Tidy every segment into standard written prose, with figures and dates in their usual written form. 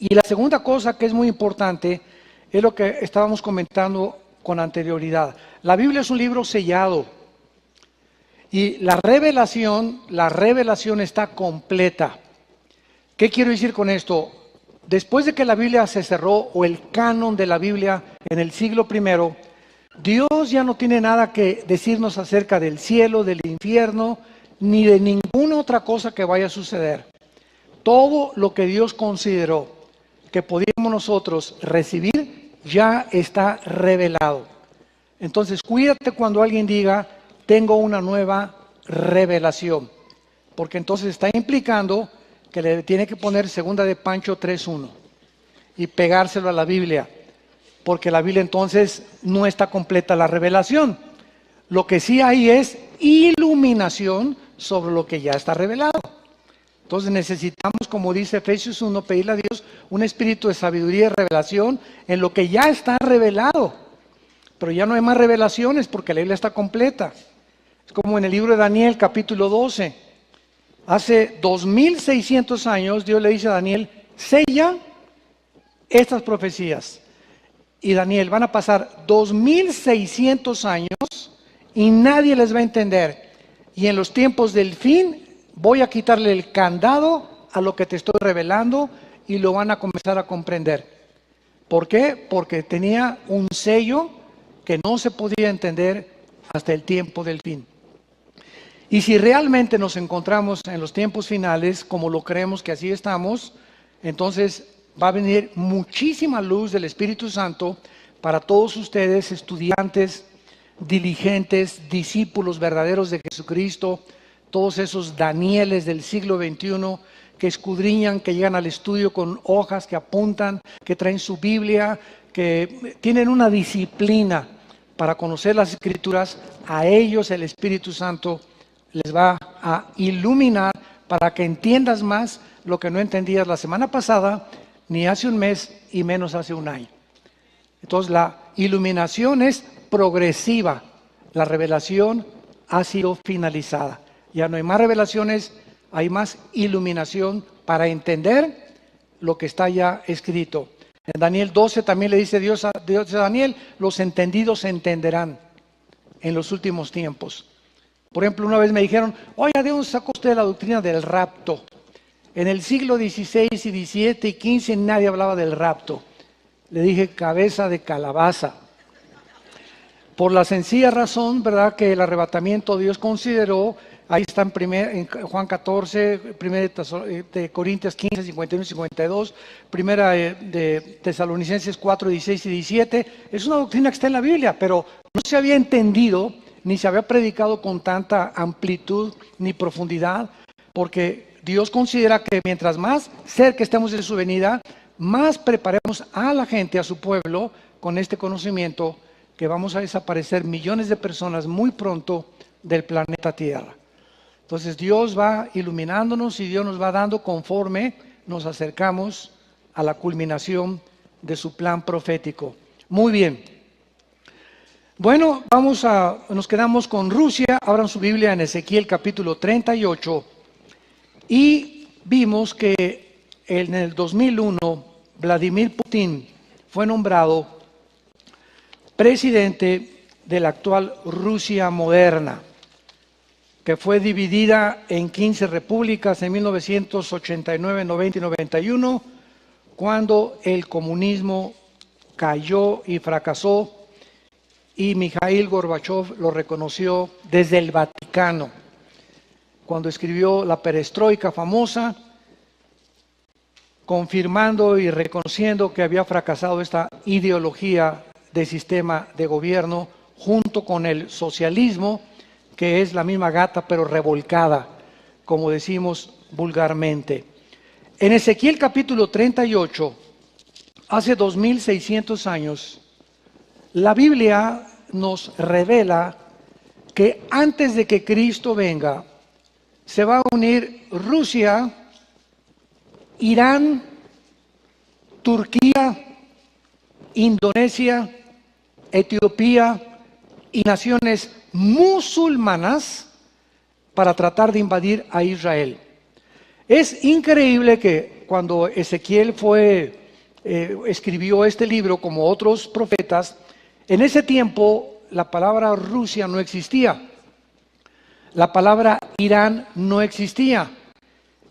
Y la segunda cosa que es muy importante es lo que estábamos comentando con anterioridad. La Biblia es un libro sellado y la revelación está completa. ¿Qué quiero decir con esto? Después de que la Biblia se cerró, o el canon de la Biblia en el siglo I, Dios ya no tiene nada que decirnos acerca del cielo, del infierno, ni de ninguna otra cosa que vaya a suceder. Todo lo que Dios consideró que podíamos nosotros recibir ya está revelado. Entonces, cuídate cuando alguien diga, tengo una nueva revelación, porque entonces está implicando que le tiene que poner segunda de Pancho 3:1 y pegárselo a la Biblia, porque la Biblia entonces no está completa la revelación. Lo que sí hay es iluminación sobre lo que ya está revelado. Entonces necesitamos, como dice Efesios 1, pedirle a Dios un espíritu de sabiduría y revelación en lo que ya está revelado. Pero ya no hay más revelaciones porque la Biblia está completa. Es como en el libro de Daniel, capítulo 12. Hace 2600 años Dios le dice a Daniel, sella estas profecías. Y Daniel, van a pasar 2600 años y nadie les va a entender. Y en los tiempos del fin voy a quitarle el candado a lo que te estoy revelando y lo van a comenzar a comprender. ¿Por qué? Porque tenía un sello que no se podía entender hasta el tiempo del fin. Y si realmente nos encontramos en los tiempos finales, como lo creemos que así estamos, entonces va a venir muchísima luz del Espíritu Santo para todos ustedes, estudiantes, diligentes, discípulos verdaderos de Jesucristo, todos esos Danieles del siglo XXI que escudriñan, que llegan al estudio con hojas, que apuntan, que traen su Biblia, que tienen una disciplina para conocer las Escrituras. A ellos el Espíritu Santo les va a iluminar para que entiendas más lo que no entendías la semana pasada, ni hace un mes y menos hace un año. Entonces la iluminación es progresiva, la revelación ha sido finalizada. Ya no hay más revelaciones, hay más iluminación para entender lo que está ya escrito. En Daniel 12 también le dice Dios a Daniel, los entendidos entenderán en los últimos tiempos. Por ejemplo, una vez me dijeron, oiga, ¿de dónde sacó usted la doctrina del rapto? En el siglo XVI y XVII y XV nadie hablaba del rapto. Le dije, cabeza de calabaza. Por la sencilla razón, ¿verdad?, que el arrebatamiento Dios consideró, ahí está en Juan 14, primera de Corintios 15, 51 y 52, primera de Tesalonicenses 4, 16 y 17. Es una doctrina que está en la Biblia, pero no se había entendido, ni se había predicado con tanta amplitud ni profundidad, porque Dios considera que mientras más cerca estemos de su venida, más preparemos a la gente, a su pueblo, con este conocimiento, que vamos a desaparecer millones de personas muy pronto del planeta Tierra. Entonces Dios va iluminándonos y Dios nos va dando conforme nos acercamos a la culminación de su plan profético. Muy bien. Bueno, nos quedamos con Rusia. Abran su Biblia en Ezequiel capítulo 38 y vimos que en el 2001 Vladimir Putin fue nombrado presidente de la actual Rusia moderna, que fue dividida en 15 repúblicas en 1989, 90 y 91, cuando el comunismo cayó y fracasó, y Mikhail Gorbachev lo reconoció desde el Vaticano, cuando escribió la perestroika famosa, confirmando y reconociendo que había fracasado esta ideología de sistema de gobierno, junto con el socialismo, que es la misma gata pero revolcada, como decimos vulgarmente. En Ezequiel capítulo 38, hace 2600 años, la Biblia nos revela que antes de que Cristo venga, se va a unir Rusia, Irán, Turquía, Indonesia, Etiopía y naciones musulmanas para tratar de invadir a Israel. Es increíble que cuando Ezequiel escribió este libro, como otros profetas, en ese tiempo la palabra Rusia no existía, la palabra Irán no existía.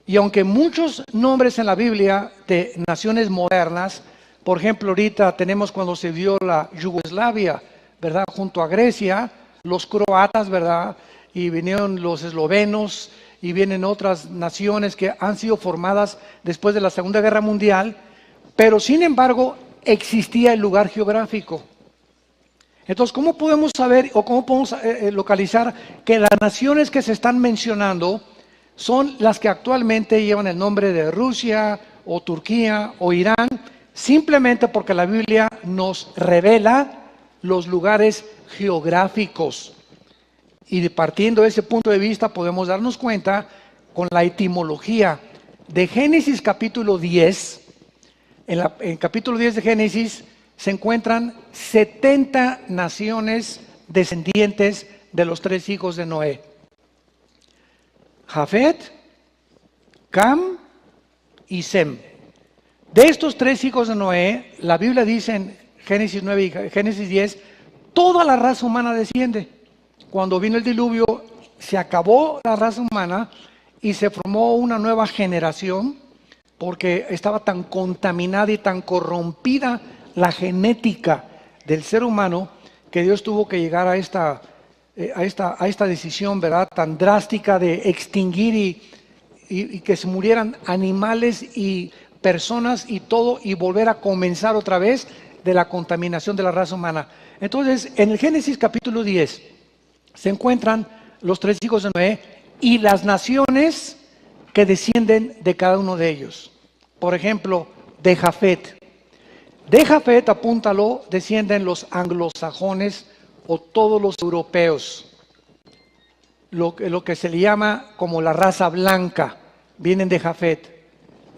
Y aunque muchos nombres en la Biblia de naciones modernas, por ejemplo, ahorita tenemos cuando se dio la Yugoslavia, ¿verdad? Junto a Grecia, los croatas, ¿verdad? Y vinieron los eslovenos y vienen otras naciones que han sido formadas después de la Segunda Guerra Mundial, pero sin embargo existía el lugar geográfico. Entonces, ¿cómo podemos saber o cómo podemos localizar que las naciones que se están mencionando son las que actualmente llevan el nombre de Rusia o Turquía o Irán? Simplemente porque la Biblia nos revela los lugares geográficos. Y partiendo de ese punto de vista podemos darnos cuenta con la etimología de Génesis capítulo 10. En capítulo 10 de Génesis se encuentran 70 naciones descendientes de los 3 hijos de Noé: Jafet, Cam y Sem. De estos 3 hijos de Noé, la Biblia dice en Génesis 9 y Génesis 10, toda la raza humana desciende. Cuando vino el diluvio, se acabó la raza humana y se formó una nueva generación, porque estaba tan contaminada y tan corrompida la genética del ser humano, que Dios tuvo que llegar a esta decisión, ¿verdad?, tan drástica de extinguir y que se murieran animales y personas y todo, y volver a comenzar otra vez de la contaminación de la raza humana. Entonces, en el Génesis capítulo 10 se encuentran los 3 hijos de Noé y las naciones que descienden de cada uno de ellos. Por ejemplo, de Jafet. De Jafet, apúntalo, descienden los anglosajones o todos los europeos. Lo que se le llama como la raza blanca, vienen de Jafet.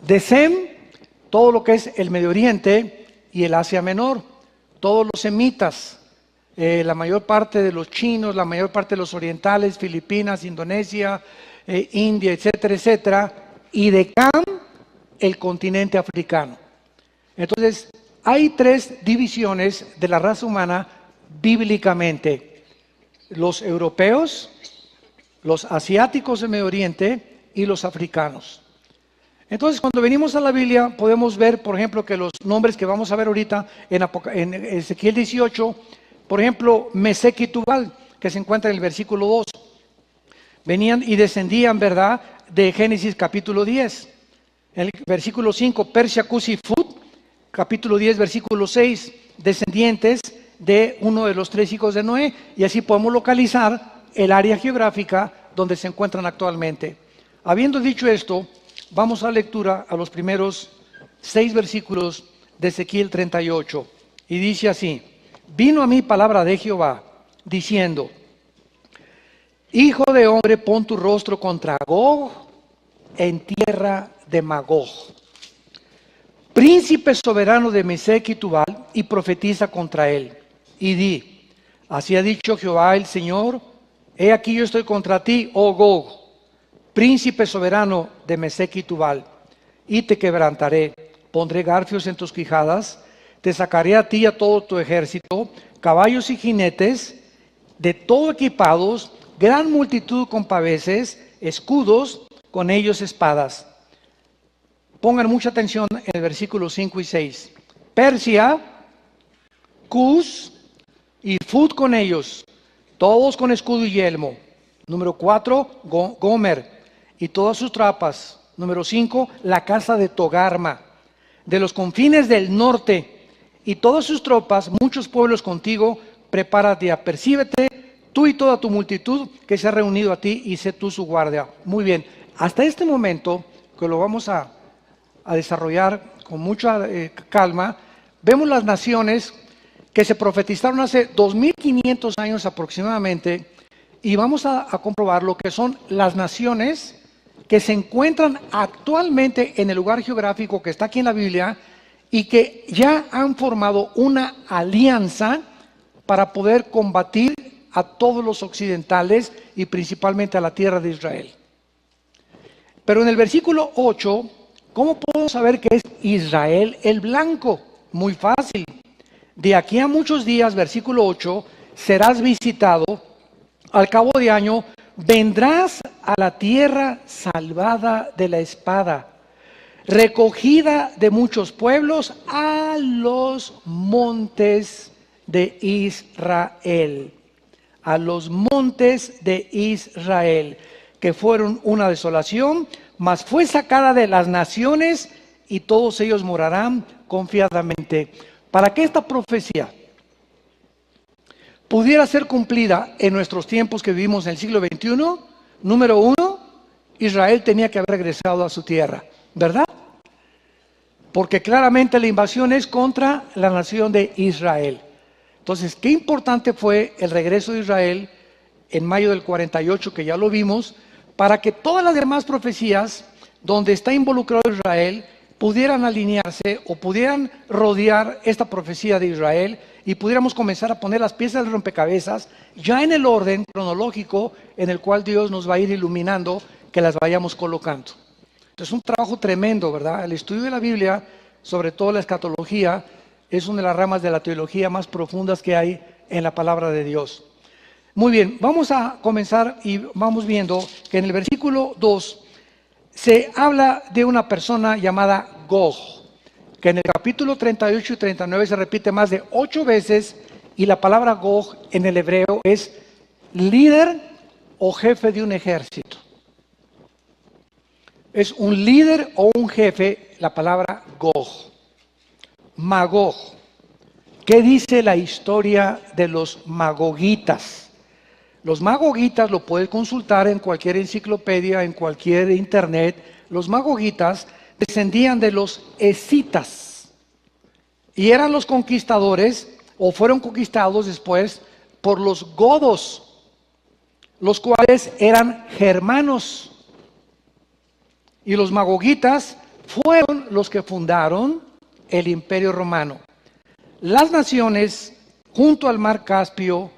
De Sem, todo lo que es el Medio Oriente y el Asia Menor, todos los semitas, la mayor parte de los chinos, la mayor parte de los orientales, Filipinas, Indonesia, India, etcétera, etcétera. Y de Cam, el continente africano. Entonces, hay 3 divisiones de la raza humana bíblicamente: los europeos, los asiáticos del Medio Oriente y los africanos. Entonces, cuando venimos a la Biblia, podemos ver, por ejemplo, que los nombres que vamos a ver ahorita en Ezequiel 18, por ejemplo, Mesec y Tubal, que se encuentra en el versículo 2, venían y descendían, ¿verdad?, de Génesis capítulo 10. En el versículo 5, Persia, Cus y Fut, capítulo 10, versículo 6, descendientes de uno de los 3 hijos de Noé, y así podemos localizar el área geográfica donde se encuentran actualmente. Habiendo dicho esto, vamos a lectura a los primeros 6 versículos de Ezequiel 38, y dice así: vino a mí palabra de Jehová, diciendo: hijo de hombre, pon tu rostro contra Gog en tierra de Magog, príncipe soberano de Mesec y Tubal, y profetiza contra él, y di: así ha dicho Jehová el Señor, he aquí yo estoy contra ti, oh Gog, príncipe soberano de Mesec y Tubal, y te quebrantaré, pondré garfios en tus quijadas, te sacaré a ti y a todo tu ejército, caballos y jinetes, de todo equipados, gran multitud con paveses, escudos, con ellos espadas. Pongan mucha atención en el versículo 5 y 6. Persia, Cus y Fut con ellos, todos con escudo y yelmo. Número 4, Gomer y todas sus tropas. Número 5, la casa de Togarma, de los confines del norte, y todas sus tropas, muchos pueblos contigo. Prepárate, apercíbete, tú y toda tu multitud que se ha reunido a ti, y sé tú su guardia. Muy bien, hasta este momento, que lo vamos a desarrollar con mucha calma, vemos las naciones que se profetizaron hace 2500 años aproximadamente, y vamos a comprobar lo que son las naciones que se encuentran actualmente en el lugar geográfico que está aquí en la Biblia, y que ya han formado una alianza para poder combatir a todos los occidentales y principalmente a la tierra de Israel. Pero en el versículo 8, ¿cómo puedo saber que es Israel el blanco? Muy fácil. De aquí a muchos días, versículo 8, serás visitado, al cabo de año, vendrás a la tierra salvada de la espada, recogida de muchos pueblos, a los montes de Israel. A los montes de Israel, que fueron una desolación, mas fue sacada de las naciones y todos ellos morarán confiadamente. Para que esta profecía pudiera ser cumplida en nuestros tiempos que vivimos en el siglo XXI, número uno, Israel tenía que haber regresado a su tierra, ¿verdad? Porque claramente la invasión es contra la nación de Israel. Entonces, qué importante fue el regreso de Israel en mayo del 48, que ya lo vimos, para que todas las demás profecías donde está involucrado Israel pudieran alinearse o pudieran rodear esta profecía de Israel y pudiéramos comenzar a poner las piezas del rompecabezas ya en el orden cronológico en el cual Dios nos va a ir iluminando, que las vayamos colocando. Entonces, es un trabajo tremendo, ¿verdad? El estudio de la Biblia, sobre todo la escatología, es una de las ramas de la teología más profundas que hay en la palabra de Dios. Muy bien, vamos a comenzar y vamos viendo que en el versículo 2 se habla de una persona llamada Gog, que en el capítulo 38 y 39 se repite más de 8 veces, y la palabra Gog en el hebreo es líder o jefe de un ejército. Es un líder o un jefe, la palabra Gog. Magog. ¿Qué dice la historia de los magogitas? Los magogitas lo puedes consultar en cualquier enciclopedia, en cualquier internet. Los magogitas descendían de los escitas y eran los conquistadores, o fueron conquistados después por los godos, los cuales eran germanos. Y los magogitas fueron los que fundaron el Imperio Romano. Las naciones junto al Mar Caspio,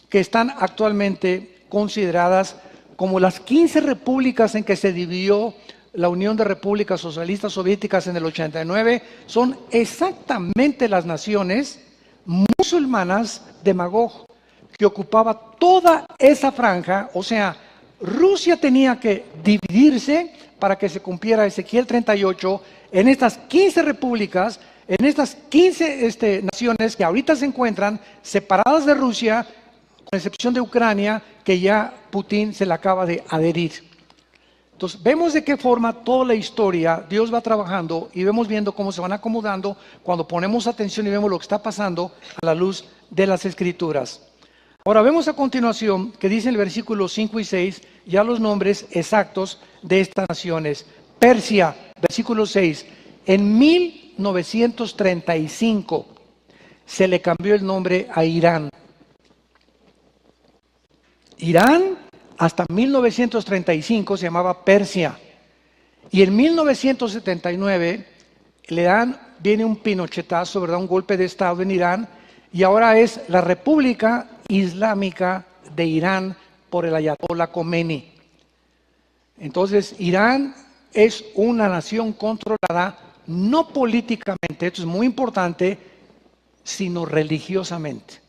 que están actualmente consideradas como las 15 repúblicas en que se dividió la Unión de Repúblicas Socialistas Soviéticas en el 89, son exactamente las naciones musulmanas de Magog, que ocupaba toda esa franja. O sea, Rusia tenía que dividirse para que se cumpliera Ezequiel 38 en estas 15 repúblicas, en estas 15 naciones que ahorita se encuentran separadas de Rusia, con excepción de Ucrania, que ya Putin se la acaba de adherir. Entonces, vemos de qué forma toda la historia Dios va trabajando y vemos viendo cómo se van acomodando cuando ponemos atención y vemos lo que está pasando a la luz de las Escrituras. Ahora vemos a continuación que dice el versículo 5 y 6 ya los nombres exactos de estas naciones. Persia, versículo 6, en 1935 se le cambió el nombre a Irán. Irán hasta 1935 se llamaba Persia, y en 1979 viene un pinochetazo, ¿verdad? Un golpe de estado en Irán, y ahora es la República Islámica de Irán por el Ayatollah Khomeini. Entonces, Irán es una nación controlada no políticamente, esto es muy importante, sino religiosamente.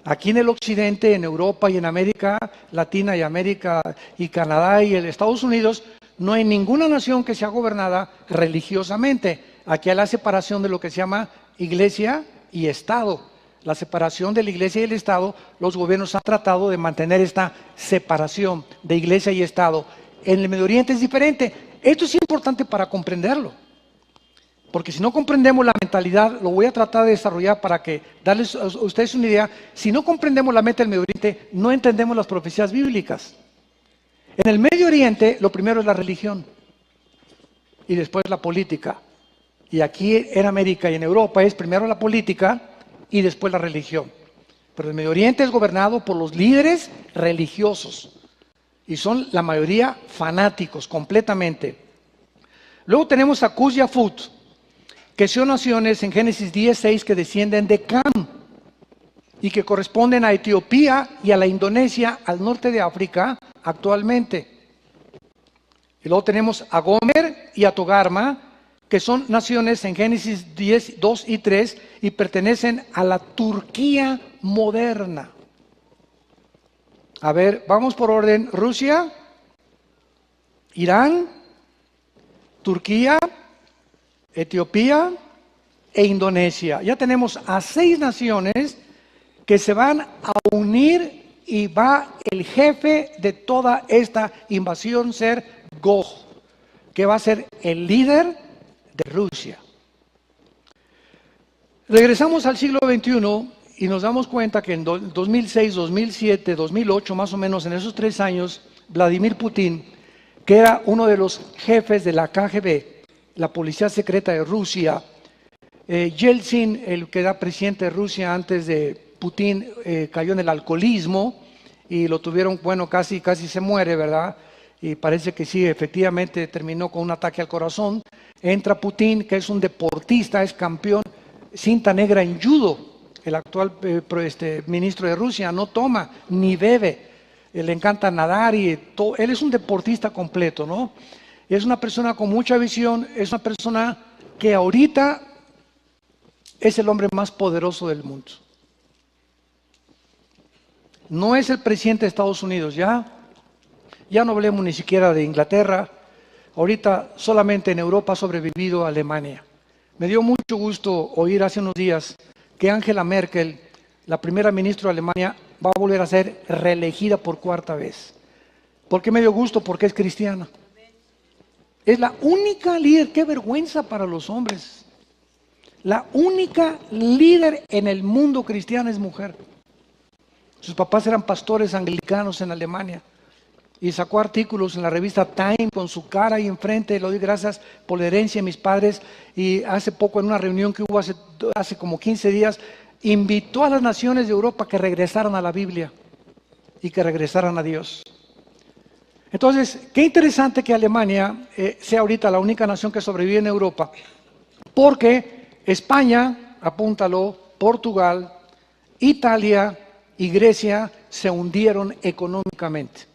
Aquí en el occidente, en Europa y en América Latina y América y Canadá y Estados Unidos, no hay ninguna nación que sea gobernada religiosamente. Aquí hay la separación de lo que se llama iglesia y Estado. La separación de la iglesia y el Estado, los gobiernos han tratado de mantener esta separación de iglesia y Estado. En el Medio Oriente es diferente. Esto es importante para comprenderlo, porque si no comprendemos la mentalidad, lo voy a tratar de desarrollar para que darles a ustedes una idea. Si no comprendemos la mente del Medio Oriente, no entendemos las profecías bíblicas. En el Medio Oriente, lo primero es la religión y después la política. Y aquí en América y en Europa es primero la política y después la religión. Pero el Medio Oriente es gobernado por los líderes religiosos y son la mayoría fanáticos completamente. Luego tenemos a Cus y a Phut, que son naciones en Génesis 10:6 que descienden de Cam y que corresponden a Etiopía y a la Indonesia al norte de África actualmente. Y luego tenemos a Gomer y a Togarma, que son naciones en Génesis 10, 2 y 3 y pertenecen a la Turquía moderna. A ver, vamos por orden. Rusia, Irán, Turquía, Etiopía e Indonesia. Ya tenemos a 6 naciones que se van a unir y va el jefe de toda esta invasión ser Gog, que va a ser el líder de Rusia. Regresamos al siglo XXI y nos damos cuenta que en 2006, 2007, 2008, más o menos en esos 3 años, Vladimir Putin, que era uno de los jefes de la KGB, la policía secreta de Rusia, Yeltsin, el que era presidente de Rusia antes de Putin, cayó en el alcoholismo y lo tuvieron, bueno, casi se muere, ¿verdad? Y parece que sí, efectivamente terminó con un ataque al corazón. Entra Putin, que es un deportista, es campeón, cinta negra en judo. El actual ministro de Rusia no toma ni bebe, le encanta nadar y todo. Él es un deportista completo, ¿no? Es una persona con mucha visión, es una persona que ahorita es el hombre más poderoso del mundo. No es el presidente de Estados Unidos, ya no hablemos ni siquiera de Inglaterra. Ahorita solamente en Europa ha sobrevivido Alemania. Me dio mucho gusto oír hace unos días que Angela Merkel, la primera ministra de Alemania, va a volver a ser reelegida por 4ª vez. ¿Por qué me dio gusto? Porque es cristiana. Es la única líder, qué vergüenza para los hombres. La única líder en el mundo cristiano es mujer. Sus papás eran pastores anglicanos en Alemania. Y sacó artículos en la revista Time con su cara ahí enfrente. Le doy gracias por la herencia de mis padres. Y hace poco en una reunión que hubo hace como 15 días, invitó a las naciones de Europa que regresaran a la Biblia y que regresaran a Dios. Entonces, qué interesante que Alemania sea ahorita la única nación que sobrevive en Europa, porque España, apúntalo, Portugal, Italia y Grecia se hundieron económicamente.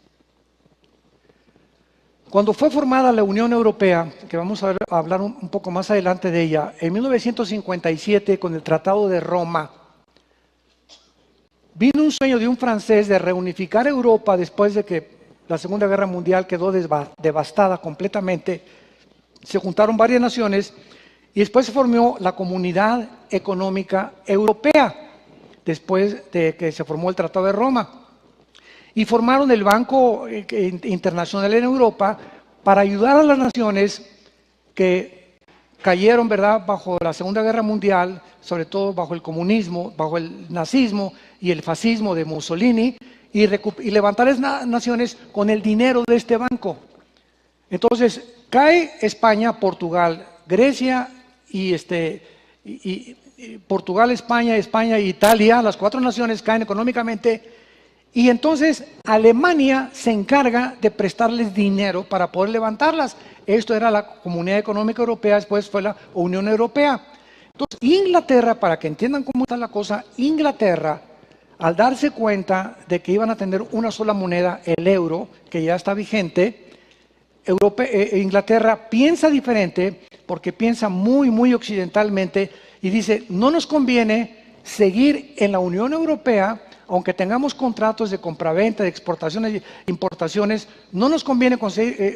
Cuando fue formada la Unión Europea, que vamos a hablar un poco más adelante de ella, en 1957 con el Tratado de Roma, vino un sueño de un francés de reunificar Europa después de que la Segunda Guerra Mundial quedó devastada completamente. Se juntaron varias naciones y después se formó la Comunidad Económica Europea, después de que se formó el Tratado de Roma. Y formaron el Banco Internacional en Europa para ayudar a las naciones que cayeron, ¿verdad?, bajo la Segunda Guerra Mundial, sobre todo bajo el comunismo, bajo el nazismo y el fascismo de Mussolini, y levantar esas naciones con el dinero de este banco. Entonces, cae España, Portugal, Grecia y Portugal, España e Italia, las 4 naciones caen económicamente. Y entonces Alemania se encarga de prestarles dinero para poder levantarlas. Esto era la Comunidad Económica Europea, después fue la Unión Europea. Entonces Inglaterra, para que entiendan cómo está la cosa, Inglaterra, al darse cuenta de que iban a tener una sola moneda, el euro, que ya está vigente, Inglaterra piensa diferente porque piensa muy occidentalmente y dice, no nos conviene seguir en la Unión Europea. Aunque tengamos contratos de compraventa, de exportaciones e importaciones, no nos conviene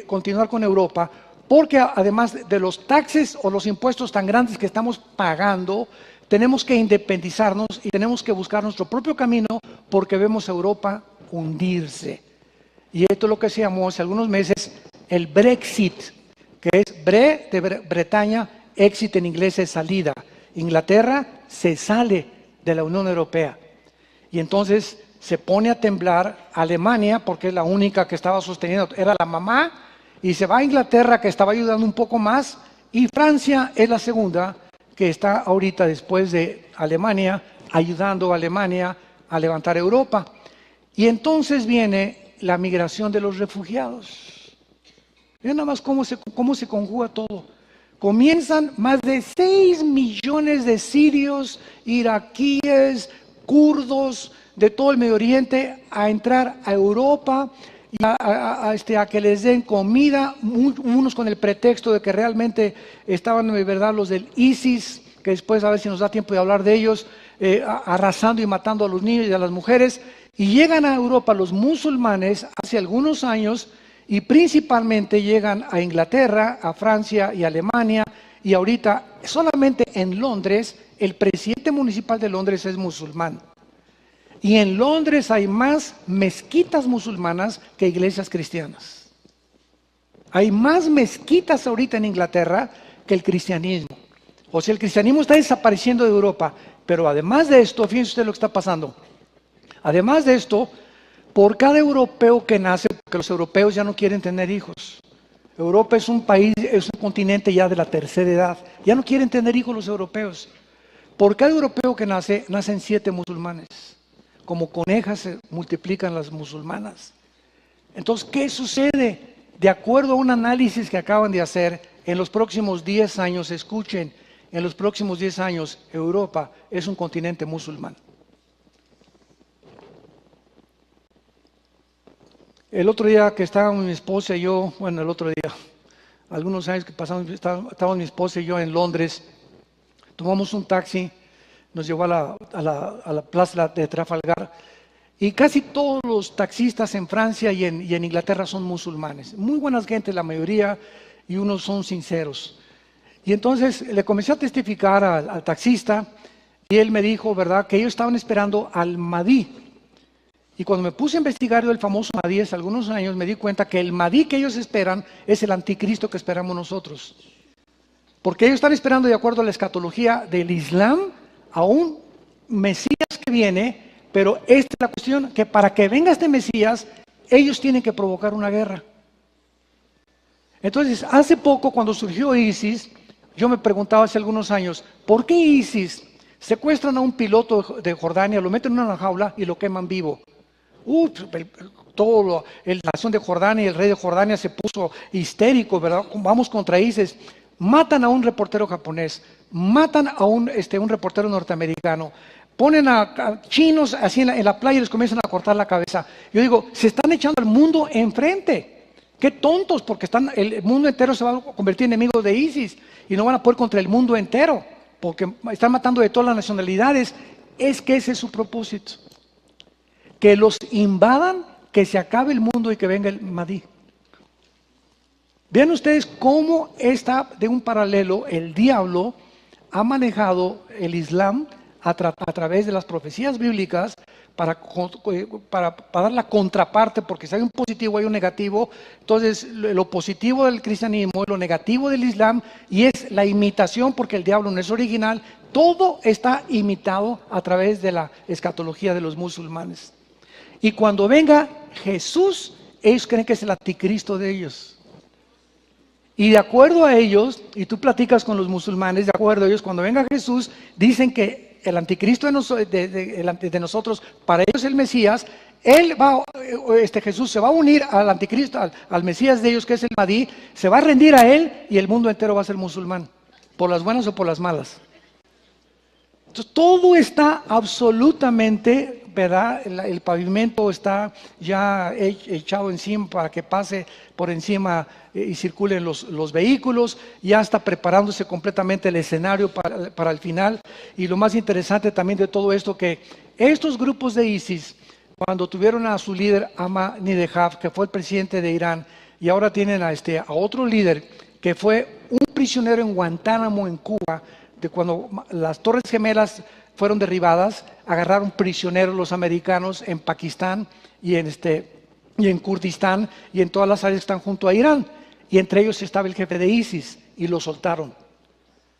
continuar con Europa, porque además de los taxes o los impuestos tan grandes que estamos pagando, tenemos que independizarnos y tenemos que buscar nuestro propio camino porque vemos a Europa hundirse. Y esto es lo que se llamó hace algunos meses el Brexit, que es de Bretaña, exit en inglés es salida. Inglaterra se sale de la Unión Europea. Y entonces se pone a temblar Alemania, porque es la única que estaba sosteniendo, era la mamá, y se va a Inglaterra, que estaba ayudando un poco más, y Francia es la segunda, que está ahorita después de Alemania, ayudando a Alemania a levantar Europa. Y entonces viene la migración de los refugiados. Vean nada más cómo se conjuga todo. Comienzan más de 6 millones de sirios, iraquíes, kurdos de todo el Medio Oriente a entrar a Europa. y a que les den comida, unos con el pretexto de que realmente estaban, de verdad, los del ISIS, que después a ver si nos da tiempo de hablar de ellos, arrasando y matando a los niños y a las mujeres. Y llegan a Europa los musulmanes hace algunos años y principalmente llegan a Inglaterra, a Francia y a Alemania, y ahorita solamente en Londres, el presidente municipal de Londres es musulmán. Y en Londres hay más mezquitas musulmanas que iglesias cristianas. Hay más mezquitas ahorita en Inglaterra que el cristianismo. O sea, el cristianismo está desapareciendo de Europa. Pero además de esto, fíjense usted lo que está pasando. Además de esto, por cada europeo que nace, porque los europeos ya no quieren tener hijos. Europa es un país, es un continente ya de la tercera edad. Ya no quieren tener hijos los europeos. Por cada europeo que nace, nacen 7 musulmanes. Como conejas se multiplican las musulmanas. Entonces, ¿qué sucede? De acuerdo a un análisis que acaban de hacer, en los próximos 10 años, escuchen, en los próximos 10 años, Europa es un continente musulmán. El otro día que estábamos mi esposa y yo, bueno, el otro día, algunos años que pasamos, estábamos mi esposa y yo en Londres, tomamos un taxi, nos llevó a la plaza de Trafalgar, y casi todos los taxistas en Francia y en Inglaterra son musulmanes. Muy buenas gentes la mayoría, y unos son sinceros. Y entonces le comencé a testificar al taxista, y él me dijo, ¿verdad?, que ellos estaban esperando al Mahdi. Y cuando me puse a investigar del famoso Mahdi hace algunos años, me di cuenta que el Mahdi que ellos esperan es el anticristo que esperamos nosotros. Porque ellos están esperando, de acuerdo a la escatología del Islam, a un Mesías que viene, pero esta es la cuestión, que para que venga este Mesías, ellos tienen que provocar una guerra. Entonces, hace poco, cuando surgió ISIS, yo me preguntaba hace algunos años, ¿por qué ISIS secuestran a un piloto de Jordania, lo meten en una jaula y lo queman vivo? La nación de Jordania y el rey de Jordania se puso histérico, ¿verdad? Vamos contra ISIS. Matan a un reportero japonés, matan a un reportero norteamericano, ponen a chinos así en la playa y les comienzan a cortar la cabeza. Yo digo, se están echando al mundo enfrente. Qué tontos, porque el mundo entero se va a convertir en enemigo de ISIS y no van a poder contra el mundo entero, porque están matando de todas las nacionalidades. Es que ese es su propósito. Que los invadan, que se acabe el mundo y que venga el Mahdi. Vean ustedes cómo está de un paralelo el diablo ha manejado el Islam a través de las profecías bíblicas para dar la contraparte, porque si hay un positivo hay un negativo. Entonces lo positivo del cristianismo es lo negativo del Islam y es la imitación, porque el diablo no es original. Todo está imitado a través de la escatología de los musulmanes. Y cuando venga Jesús, ellos creen que es el anticristo de ellos. Y de acuerdo a ellos, y tú platicas con los musulmanes, de acuerdo a ellos, cuando venga Jesús, dicen que el anticristo de nosotros, para ellos el Mesías, Jesús se va a unir al anticristo, al Mesías de ellos, que es el Mahdi, se va a rendir a él y el mundo entero va a ser musulmán, por las buenas o por las malas. Entonces todo está absolutamente, ¿verdad? El pavimento está ya echado encima para que pase por encima y circulen los vehículos. Ya está preparándose completamente el escenario para el final. Y lo más interesante también de todo esto, que estos grupos de ISIS, cuando tuvieron a su líder Ahmadinejad, que fue el presidente de Irán, y ahora tienen a otro líder que fue un prisionero en Guantánamo, en Cuba, de cuando las Torres Gemelas fueron derribadas, agarraron prisioneros los americanos en Pakistán y en Kurdistán y en todas las áreas que están junto a Irán. Y entre ellos estaba el jefe de ISIS y lo soltaron.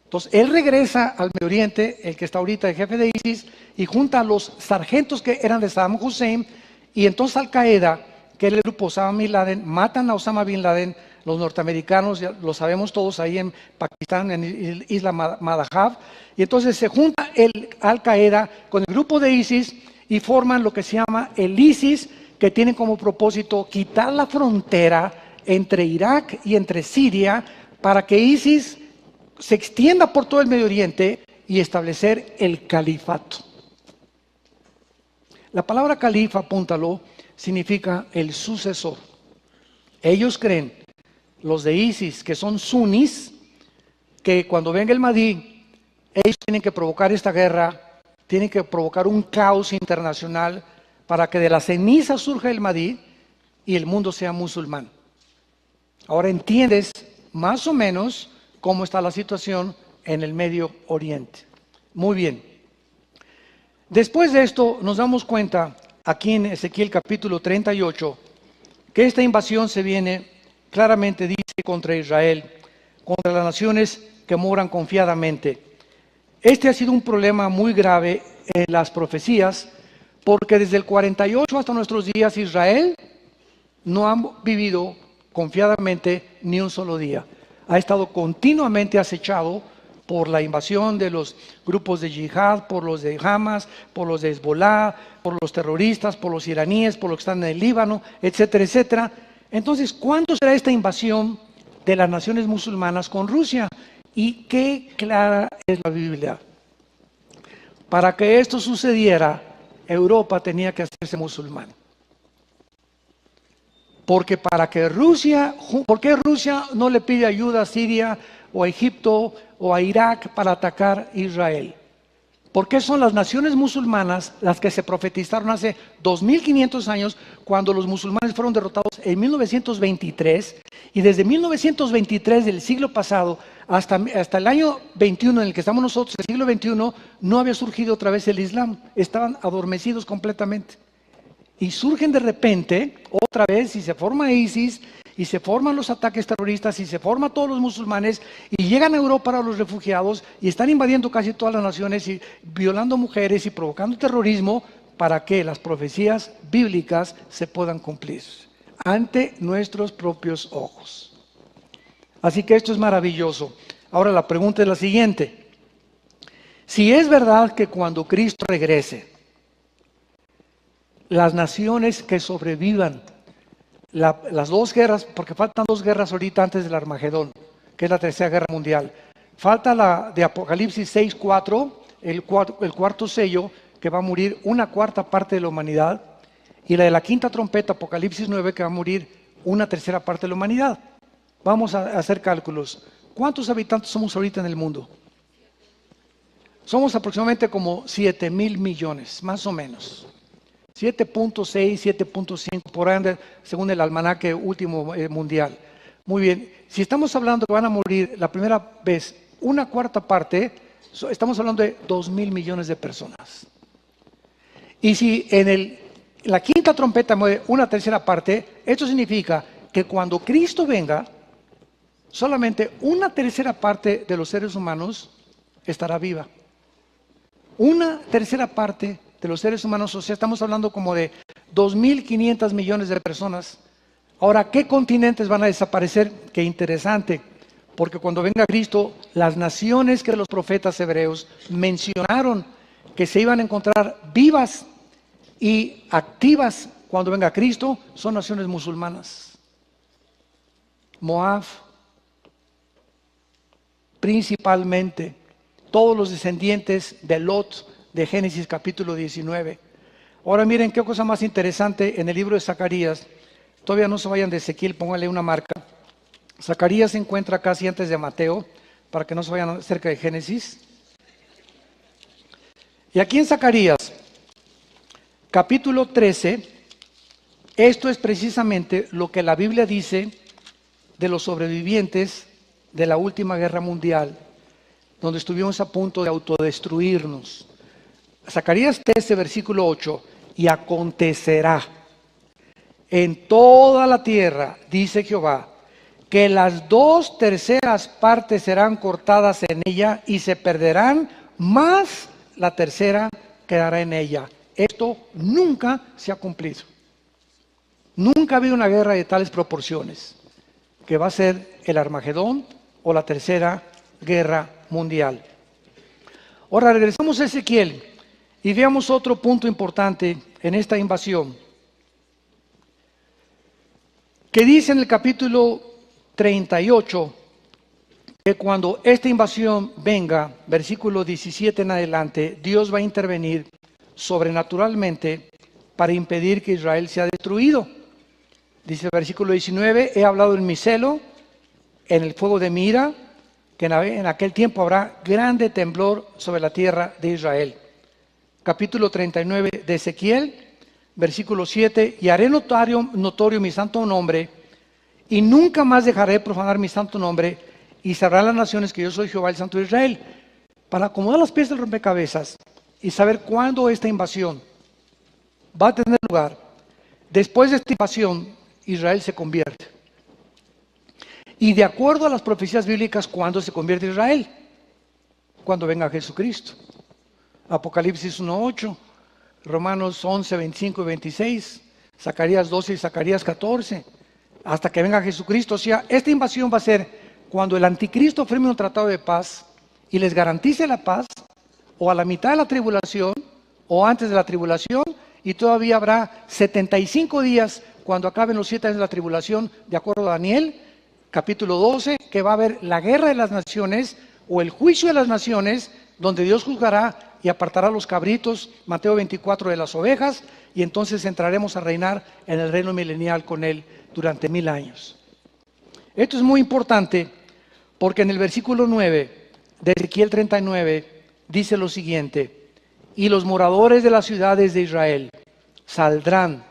Entonces él regresa al Medio Oriente, el que está ahorita el jefe de ISIS, y junta a los sargentos que eran de Saddam Hussein, y entonces Al Qaeda, que era el grupo Osama Bin Laden, matan a Osama Bin Laden. Los norteamericanos, ya lo sabemos todos, ahí en Pakistán, en Isla Madajab, y entonces se junta el Al Qaeda con el grupo de ISIS y forman lo que se llama el ISIS, que tiene como propósito quitar la frontera entre Irak y entre Siria para que ISIS se extienda por todo el Medio Oriente y establecer el califato. La palabra califa, apúntalo, significa el sucesor. Ellos creen, los de ISIS, que son sunis, que cuando venga el Mahdi, ellos tienen que provocar esta guerra, tienen que provocar un caos internacional para que de la ceniza surja el Mahdi y el mundo sea musulmán. Ahora entiendes más o menos cómo está la situación en el Medio Oriente. Muy bien. Después de esto nos damos cuenta, aquí en Ezequiel capítulo 38, que esta invasión se viene, claramente dice, contra Israel, contra las naciones que moran confiadamente. Este ha sido un problema muy grave en las profecías, porque desde el 48 hasta nuestros días Israel no ha vivido confiadamente ni un solo día. Ha estado continuamente acechado por la invasión de los grupos de yihad, por los de Hamas, por los de Hezbollah, por los terroristas, por los iraníes, por los que están en el Líbano, etcétera, etcétera. Entonces, ¿cuándo será esta invasión de las naciones musulmanas con Rusia? ¿Y qué clara es la Biblia? Para que esto sucediera, Europa tenía que hacerse musulmán. Porque ¿por qué Rusia no le pide ayuda a Siria o a Egipto o a Irak para atacar Israel? ¿Por qué son las naciones musulmanas las que se profetizaron hace 2500 años, cuando los musulmanes fueron derrotados en 1923? Y desde 1923 del siglo pasado hasta el año 21 en el que estamos nosotros, el siglo 21, no había surgido otra vez el Islam. Estaban adormecidos completamente. Y surgen de repente, otra vez, y se forma ISIS, y se forman los ataques terroristas, y se forman todos los musulmanes, y llegan a Europa para los refugiados, y están invadiendo casi todas las naciones, y violando mujeres, y provocando terrorismo, para que las profecías bíblicas se puedan cumplir ante nuestros propios ojos. Así que esto es maravilloso. Ahora la pregunta es la siguiente. Si es verdad que cuando Cristo regrese, las naciones que sobrevivan las dos guerras, porque faltan dos guerras ahorita antes del Armagedón, que es la tercera guerra mundial. Falta la de Apocalipsis 6:4, el cuarto sello, que va a morir una cuarta parte de la humanidad, y la de la quinta trompeta, Apocalipsis 9, que va a morir una tercera parte de la humanidad. Vamos a hacer cálculos. ¿Cuántos habitantes somos ahorita en el mundo? Somos aproximadamente como 7,000 millones, más o menos. 7.6, 7.5 por ahí, según el almanaque último mundial. Muy bien, si estamos hablando que van a morir la primera vez una cuarta parte, estamos hablando de 2,000 millones de personas. Y si en la quinta trompeta muere una tercera parte, esto significa que cuando Cristo venga, solamente una tercera parte de los seres humanos estará viva. Una tercera parte de los seres humanos, o sea, estamos hablando como de 2,500 millones de personas. Ahora, ¿qué continentes van a desaparecer? Qué interesante, porque cuando venga Cristo, las naciones que los profetas hebreos mencionaron que se iban a encontrar vivas y activas cuando venga Cristo, son naciones musulmanas. Moab, principalmente, todos los descendientes de Lot, de Génesis capítulo 19. Ahora miren qué cosa más interesante en el libro de Zacarías. Todavía no se vayan de Ezequiel, pónganle una marca. Zacarías se encuentra casi antes de Mateo, para que no se vayan cerca de Génesis. Y aquí en Zacarías, capítulo 13, esto es precisamente lo que la Biblia dice de los sobrevivientes de la última guerra mundial, donde estuvimos a punto de autodestruirnos. Zacarías 13, versículo 8, y acontecerá en toda la tierra, dice Jehová, que las 2/3 partes serán cortadas en ella y se perderán, más la tercera quedará en ella. Esto nunca se ha cumplido. Nunca ha habido una guerra de tales proporciones, que va a ser el Armagedón o la tercera guerra mundial. Ahora regresamos a Ezequiel y veamos otro punto importante en esta invasión, que dice en el capítulo 38 que cuando esta invasión venga, versículo 17 en adelante, Dios va a intervenir sobrenaturalmente para impedir que Israel sea destruido. Dice el versículo 19, he hablado en mi celo, en el fuego de mi ira, que en aquel tiempo habrá grande temblor sobre la tierra de Israel. Capítulo 39 de Ezequiel, versículo 7, y haré notorio mi santo nombre, y nunca más dejaré profanar mi santo nombre, y sabrán las naciones que yo soy Jehová, el Santo de Israel. Para acomodar las piezas del rompecabezas y saber cuándo esta invasión va a tener lugar, después de esta invasión, Israel se convierte. Y de acuerdo a las profecías bíblicas, ¿cuándo se convierte Israel? Cuando venga Jesucristo. Apocalipsis 1:8, Romanos 11, 25 y 26, Zacarías 12 y Zacarías 14, hasta que venga Jesucristo. O sea, esta invasión va a ser cuando el anticristo firme un tratado de paz y les garantice la paz, o a la mitad de la tribulación, o antes de la tribulación, y todavía habrá 75 días cuando acaben los 7 años de la tribulación, de acuerdo a Daniel, capítulo 12, que va a haber la guerra de las naciones, o el juicio de las naciones, donde Dios juzgará y apartará los cabritos, Mateo 24, de las ovejas, y entonces entraremos a reinar en el reino milenial con Él durante 1000 años. Esto es muy importante porque en el versículo 9 de Ezequiel 39 dice lo siguiente: y los moradores de las ciudades de Israel saldrán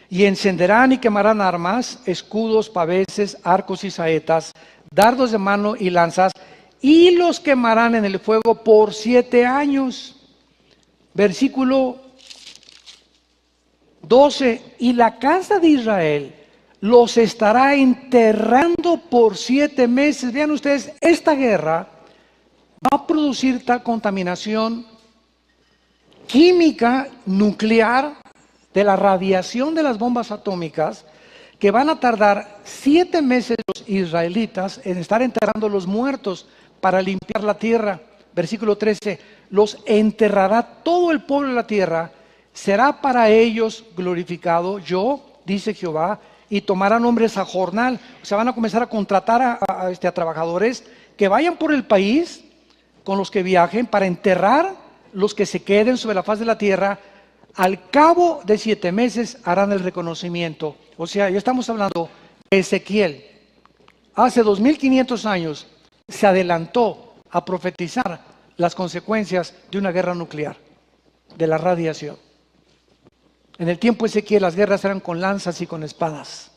y encenderán y quemarán armas, escudos, paveses, arcos y saetas, dardos de mano y lanzas, y los quemarán en el fuego por 7 años. Versículo 12, y la casa de Israel los estará enterrando por 7 meses. Vean ustedes, esta guerra va a producir tal contaminación química, nuclear, de la radiación de las bombas atómicas, que van a tardar 7 meses los israelitas en estar enterrando los muertos para limpiar la tierra. Versículo 13, los enterrará todo el pueblo de la tierra, será para ellos glorificado yo, dice Jehová, y tomarán hombres a jornal. O sea, van a comenzar a contratar a trabajadores que vayan por el país con los que viajen para enterrar los que se queden sobre la faz de la tierra. Al cabo de 7 meses harán el reconocimiento. O sea, ya estamos hablando que Ezequiel hace 2500 años se adelantó a profetizar las consecuencias de una guerra nuclear, de la radiación. En el tiempo de Ezequiel las guerras eran con lanzas y con espadas.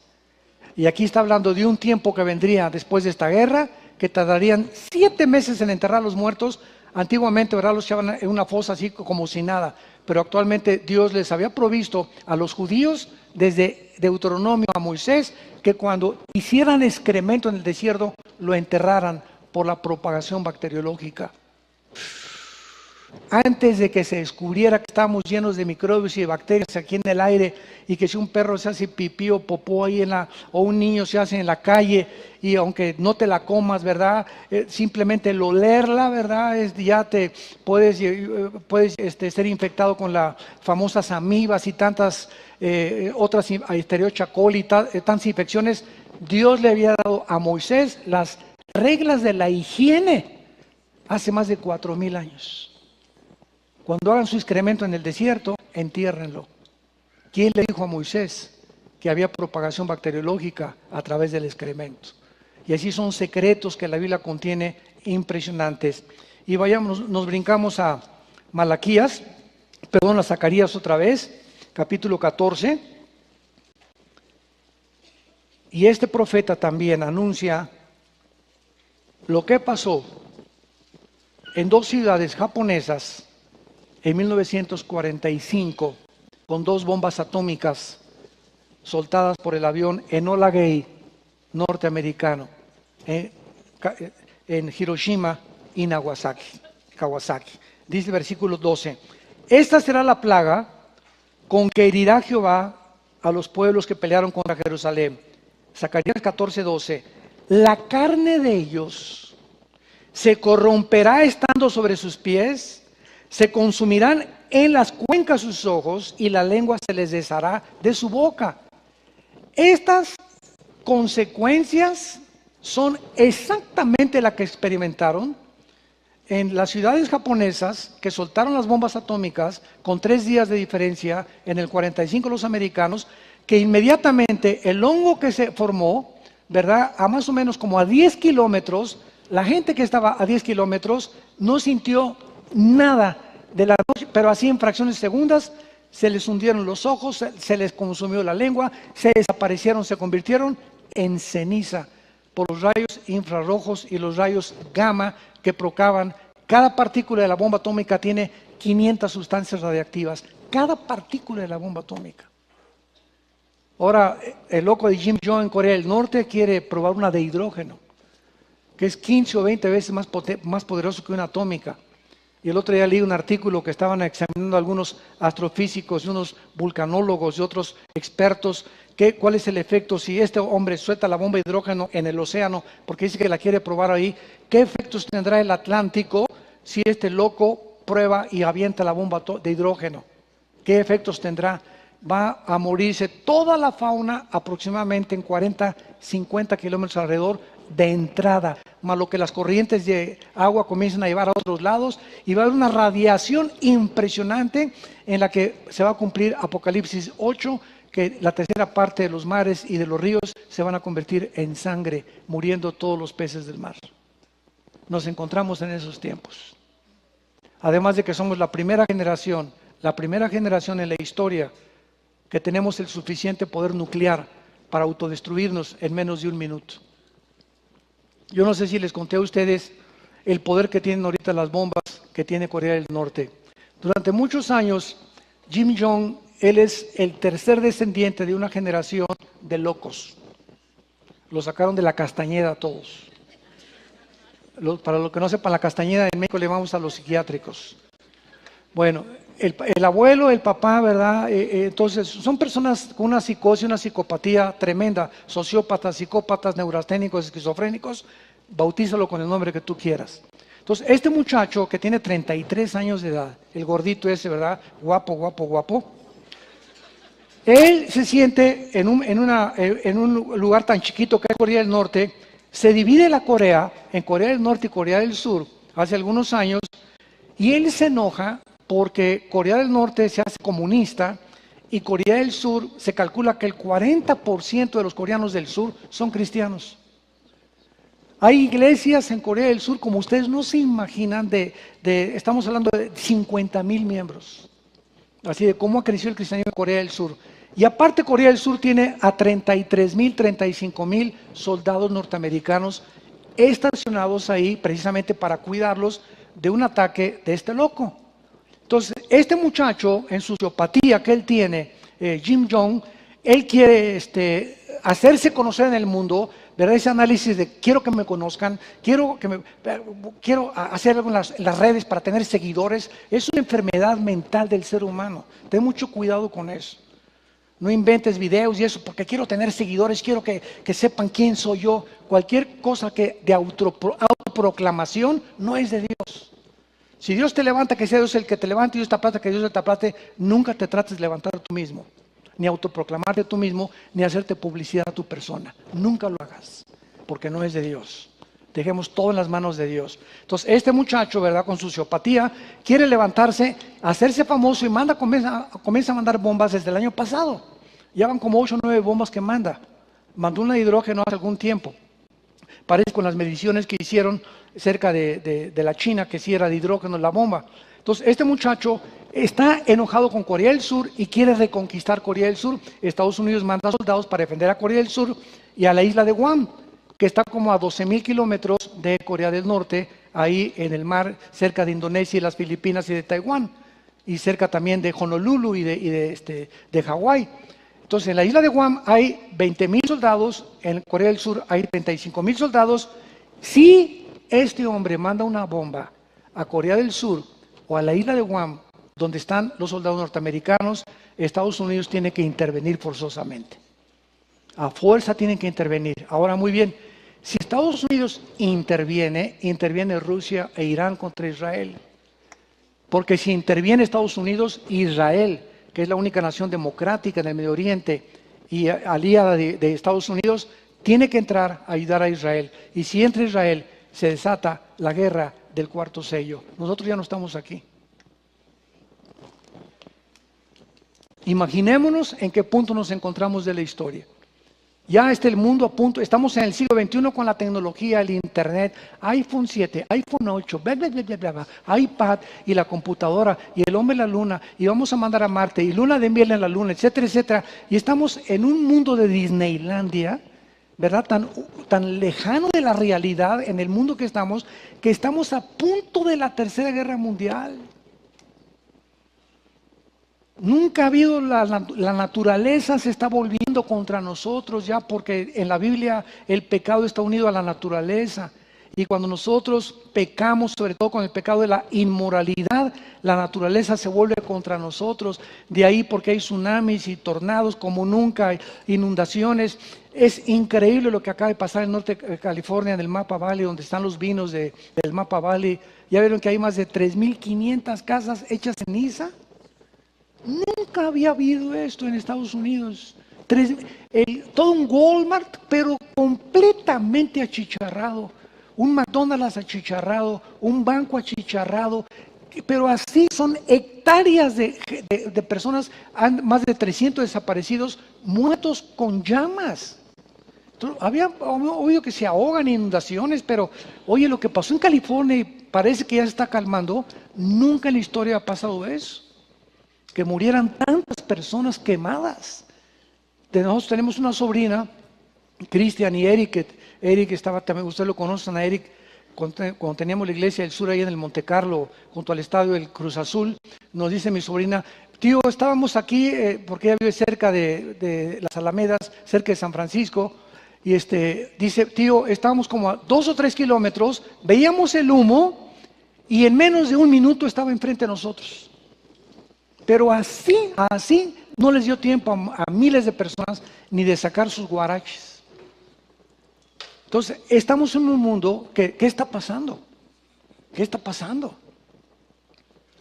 Y aquí está hablando de un tiempo que vendría después de esta guerra, que tardarían 7 meses en enterrar a los muertos. Antiguamente, ¿verdad?, los echaban en una fosa así como si nada, pero actualmente Dios les había provisto a los judíos desde Deuteronomio a Moisés que cuando hicieran excremento en el desierto lo enterraran por la propagación bacteriológica. Antes de que se descubriera que estábamos llenos de microbios y de bacterias aquí en el aire, y que si un perro se hace pipí o popó ahí o un niño se hace en la calle, y aunque no te la comas, ¿verdad?, simplemente el olerla, ¿verdad?, ya te puedes ser infectado con las famosas amibas y tantas otras, Escherichia coli, tantas infecciones. Dios le había dado a Moisés las reglas de la higiene hace más de 4000 años. Cuando hagan su excremento en el desierto, entiérrenlo. ¿Quién le dijo a Moisés que había propagación bacteriológica a través del excremento? Y así son secretos que la Biblia contiene impresionantes. Y nos brincamos a a Zacarías otra vez, capítulo 14. Y este profeta también anuncia lo que pasó en 2 ciudades japonesas en 1945, con 2 bombas atómicas soltadas por el avión Enola Gay norteamericano en Hiroshima y Kawasaki. Dice el versículo 12: esta será la plaga con que herirá Jehová a los pueblos que pelearon contra Jerusalén. Zacarías 14:12. La carne de ellos se corromperá estando sobre sus pies, se consumirán en las cuencas sus ojos, y la lengua se les deshará de su boca. Estas consecuencias son exactamente las que experimentaron en las ciudades japonesas que soltaron las bombas atómicas con 3 días de diferencia, en el 45 los americanos, que inmediatamente el hongo que se formó, ¿verdad? A más o menos como a 10 kilómetros, la gente que estaba a 10 kilómetros no sintió nada de la noche, pero así en fracciones de segundos se les hundieron los ojos, se les consumió la lengua, se desaparecieron, se convirtieron en ceniza por los rayos infrarrojos y los rayos gamma que provocaban. Cada partícula de la bomba atómica tiene 500 sustancias radiactivas, cada partícula de la bomba atómica. Ahora, el loco de Kim Jong en Corea del Norte quiere probar una de hidrógeno, que es 15 o 20 veces más poderoso que una atómica. Y el otro día leí un artículo que estaban examinando algunos astrofísicos y unos vulcanólogos y otros expertos, cuál es el efecto si este hombre suelta la bomba de hidrógeno en el océano, porque dice que la quiere probar ahí, qué efectos tendrá el Atlántico si este loco prueba y avienta la bomba de hidrógeno, qué efectos tendrá. Va a morirse toda la fauna aproximadamente en 40, 50 kilómetros alrededor de entrada, más lo que las corrientes de agua comienzan a llevar a otros lados, y va a haber una radiación impresionante en la que se va a cumplir Apocalipsis 8, que la tercera parte de los mares y de los ríos se van a convertir en sangre, muriendo todos los peces del mar. Nos encontramos en esos tiempos. Además de que somos la primera generación en la historia que tenemos el suficiente poder nuclear para autodestruirnos en menos de 1 minuto. Yo no sé si les conté a ustedes el poder que tienen ahorita las bombas que tiene Corea del Norte. Durante muchos años, Kim Jong, él es el tercer descendiente de una generación de locos. Lo sacaron de la Castañeda todos. Para los que no sepan, la Castañeda en México le llamamos a los psiquiátricos. Bueno, el abuelo, el papá, ¿verdad? Entonces, son personas con una psicosis, una psicopatía tremenda, sociópatas, psicópatas, neurasténicos, esquizofrénicos, bautízalo con el nombre que tú quieras. Entonces, este muchacho que tiene 33 años de edad, el gordito ese, ¿verdad? Guapo. Él se siente en un lugar tan chiquito que es Corea del Norte. Se divide la Corea en Corea del Norte y Corea del Sur hace algunos años, y él se enoja porque Corea del Norte se hace comunista y Corea del Sur se calcula que el 40% de los coreanos del sur son cristianos. Hay iglesias en Corea del Sur, como ustedes no se imaginan, estamos hablando de 50,000 miembros. Así de cómo ha crecido el cristianismo en Corea del Sur. Y aparte Corea del Sur tiene a 33,000, 35,000 soldados norteamericanos estacionados ahí precisamente para cuidarlos de un ataque de este loco. Entonces, este muchacho, en su sociopatía que él tiene, Kim Jong, él quiere hacerse conocer en el mundo, ¿verdad? Ese análisis de quiero que me conozcan, quiero hacer algo en las redes para tener seguidores. Es una enfermedad mental del ser humano. Ten mucho cuidado con eso. No inventes videos y eso, porque quiero tener seguidores, quiero que sepan quién soy yo. Cualquier cosa que de autoproclamación no es de Dios. Si Dios te levanta, que sea Dios el que te levante, y Dios te aplasta, que Dios te aplaste. Nunca te trates de levantar tú mismo, ni autoproclamarte tú mismo, ni hacerte publicidad a tu persona. Nunca lo hagas, porque no es de Dios. Dejemos todo en las manos de Dios. Entonces, este muchacho, ¿verdad? Con su sociopatía, quiere levantarse, hacerse famoso y comienza a mandar bombas desde el año pasado. Ya van como 8 o 9 bombas que manda. Mandó una de hidrógeno hace algún tiempo. Parece con las mediciones que hicieron cerca de la China, que sí era de hidrógeno la bomba. Entonces, este muchacho está enojado con Corea del Sur y quiere reconquistar Corea del Sur. Estados Unidos manda soldados para defender a Corea del Sur y a la isla de Guam, que está como a 12,000 kilómetros de Corea del Norte, ahí en el mar, cerca de Indonesia y las Filipinas y de Taiwán, y cerca también de Honolulu y de Hawái. Entonces, en la isla de Guam hay 20,000 soldados, en Corea del Sur hay 35,000 soldados. Si este hombre manda una bomba a Corea del Sur o a la isla de Guam, donde están los soldados norteamericanos, Estados Unidos tiene que intervenir forzosamente. A fuerza tienen que intervenir. Ahora, muy bien, si Estados Unidos interviene Rusia e Irán contra Israel. Porque si interviene Estados Unidos, Israel, que es la única nación democrática en el Medio Oriente y aliada de Estados Unidos, tiene que entrar a ayudar a Israel. Y si entra Israel, se desata la guerra del cuarto sello. Nosotros ya no estamos aquí. Imaginémonos en qué punto nos encontramos de la historia. Ya está el mundo a punto, estamos en el siglo XXI con la tecnología, el internet, iPhone 7, iPhone 8, bla, bla, bla, bla, bla, bla, iPad y la computadora y el hombre en la luna y vamos a mandar a Marte y luna de miel en la luna, etcétera, etcétera. Y estamos en un mundo de Disneylandia, ¿verdad? Tan lejano de la realidad en el mundo que estamos a punto de la Tercera Guerra Mundial. Nunca ha habido, la naturaleza se está volviendo contra nosotros ya, porque en la Biblia el pecado está unido a la naturaleza. Y cuando nosotros pecamos, sobre todo con el pecado de la inmoralidad, la naturaleza se vuelve contra nosotros. De ahí porque hay tsunamis y tornados como nunca, hay inundaciones. Es increíble lo que acaba de pasar en el norte de California, en el Napa Valley, donde están los vinos del Napa Valley. Ya vieron que hay más de 3.500 casas hechas ceniza. Nunca había habido esto en Estados Unidos. Todo un Walmart, pero completamente achicharrado. Un McDonald's achicharrado, un banco achicharrado. Pero así son hectáreas de personas, más de 300 desaparecidos, muertos con llamas. Había oído que se ahogan en inundaciones, pero oye, lo que pasó en California y parece que ya se está calmando. Nunca en la historia ha pasado eso. Que murieran tantas personas quemadas. Nosotros tenemos una sobrina, Cristian y Eric. Eric estaba también, ustedes lo conocen a Eric, cuando teníamos la iglesia del sur ahí en el Monte Carlo, junto al estadio del Cruz Azul. Nos dice mi sobrina: tío, estábamos aquí, porque ella vive cerca de las Alamedas, cerca de San Francisco. Y dice: tío, estábamos como a 2 o 3 kilómetros, veíamos el humo y en menos de un minuto estaba enfrente de nosotros. Pero así no les dio tiempo a miles de personas ni de sacar sus guaraches. Entonces, estamos en un mundo que, ¿qué está pasando? ¿Qué está pasando?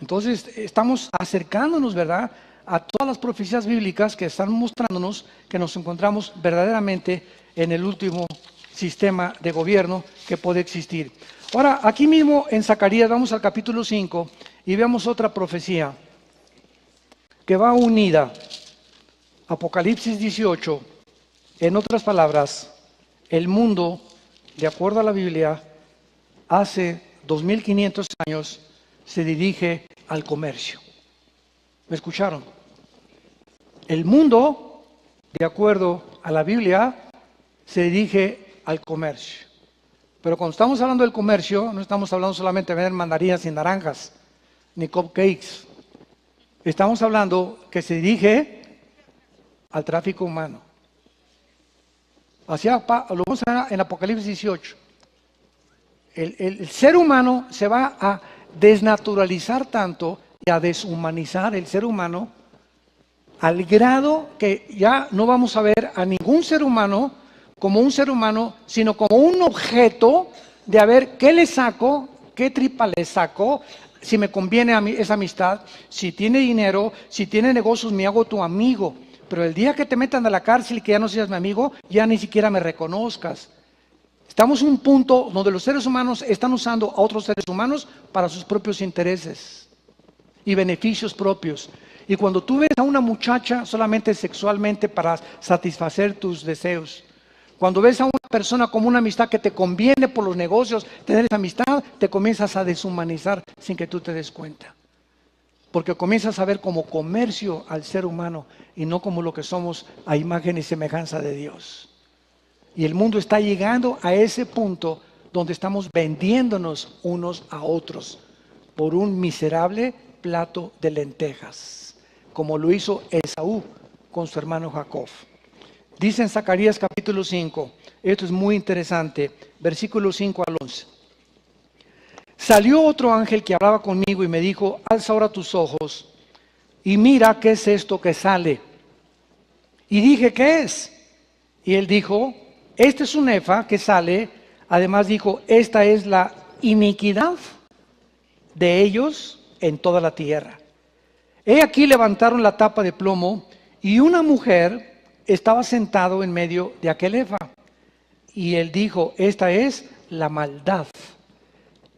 Entonces, estamos acercándonos, ¿verdad?, a todas las profecías bíblicas que están mostrándonos que nos encontramos verdaderamente en el último sistema de gobierno que puede existir. Ahora, aquí mismo en Zacarías, vamos al capítulo 5 y veamos otra profecía que va unida. Apocalipsis 18, en otras palabras, el mundo, de acuerdo a la Biblia, hace 2500 años se dirige al comercio. ¿Me escucharon? El mundo, de acuerdo a la Biblia, se dirige al comercio. Pero cuando estamos hablando del comercio, no estamos hablando solamente de vender mandarinas y naranjas, ni cupcakes. Estamos hablando que se dirige al tráfico humano. Lo vamos a ver en Apocalipsis 18. El ser humano se va a desnaturalizar tanto y a deshumanizar el ser humano al grado que ya no vamos a ver a ningún ser humano como un ser humano, sino como un objeto de a ver qué le saco, qué tripa le saco, si me conviene a mí esa amistad, si tiene dinero, si tiene negocios, me hago tu amigo. Pero el día que te metan a la cárcel y que ya no seas mi amigo, ya ni siquiera me reconozcas. Estamos en un punto donde los seres humanos están usando a otros seres humanos para sus propios intereses y beneficios propios. Y cuando tú ves a una muchacha solamente sexualmente para satisfacer tus deseos, cuando ves a una persona como una amistad que te conviene por los negocios, tener esa amistad, te comienzas a deshumanizar sin que tú te des cuenta. Porque comienzas a ver como comercio al ser humano y no como lo que somos a imagen y semejanza de Dios. Y el mundo está llegando a ese punto donde estamos vendiéndonos unos a otros por un miserable plato de lentejas, como lo hizo Esaú con su hermano Jacob. Dice en Zacarías capítulo 5, esto es muy interesante, versículos 5 al 11. Salió otro ángel que hablaba conmigo y me dijo: alza ahora tus ojos y mira qué es esto que sale. Y dije: ¿qué es? Y él dijo: este es un efa que sale. Además dijo: esta es la iniquidad de ellos en toda la tierra. He aquí levantaron la tapa de plomo y una mujer estaba sentado en medio de aquel efa. Y él dijo: esta es la maldad.